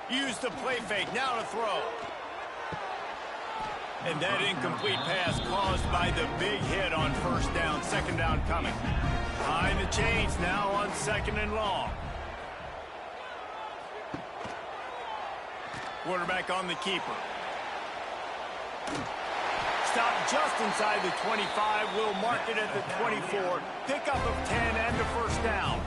Use the play fake, now to throw. And that incomplete pass caused by the big hit on first down, 2nd down coming. Behind the chains now on 2nd and long. Quarterback on the keeper. Stop just inside the 25. Will mark it at the 24. Pickup of 10 and a first down.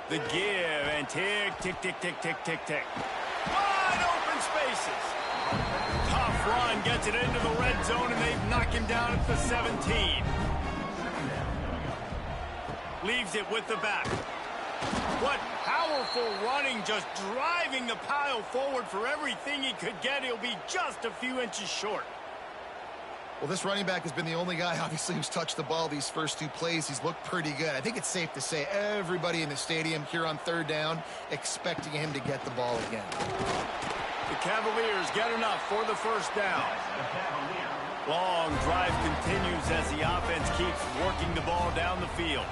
The give and tick, tick, tick, tick, tick, tick, tick. Wide open spaces. Tough run gets it into the red zone, and they've knocked him down at the 17. Leaves it with the back. What powerful running, just driving the pile forward for everything he could get. He'll be just a few inches short. Well, this running back has been the only guy, obviously, who's touched the ball these first 2 plays. He's looked pretty good. I think it's safe to say everybody in the stadium here on 3rd down expecting him to get the ball again. The Cavaliers get enough for the first down. Long drive continues as the offense keeps working the ball down the field.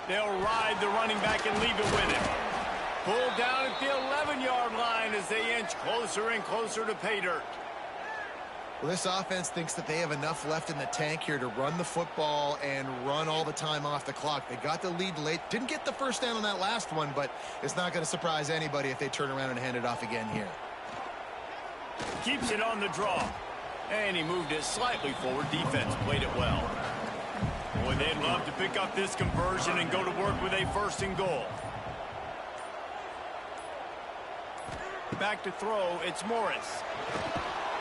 They'll ride the running back and leave it with him. Pulled down at the 11-yard line as they inch closer and closer to pay dirt. Well, this offense thinks that they have enough left in the tank here to run the football and run all the time off the clock. They got the lead late. Didn't get the first down on that last one, but it's not going to surprise anybody if they turn around and hand it off again here. Keeps it on the draw. And he moved it slightly forward. Defense played it well. Boy, they'd love to pick up this conversion and go to work with a 1st and goal. Back to throw, it's Morris.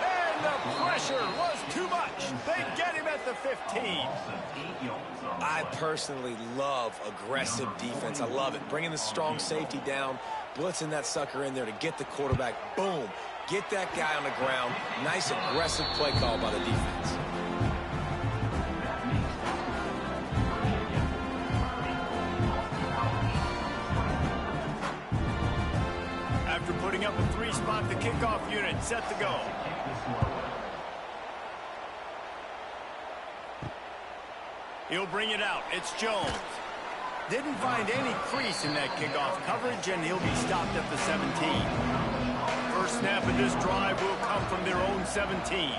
And the pressure was too much. They get him at the 15. I personally love aggressive defense. I love it. Bringing the strong safety down, blitzing that sucker in there to get the quarterback. Boom. Get that guy on the ground. Nice aggressive play call by the defense. After putting up a 3-spot, the kickoff unit set to go. He'll bring it out. It's Jones. Didn't find any crease in that kickoff coverage, and he'll be stopped at the 17. First snap of this drive will come from their own 17.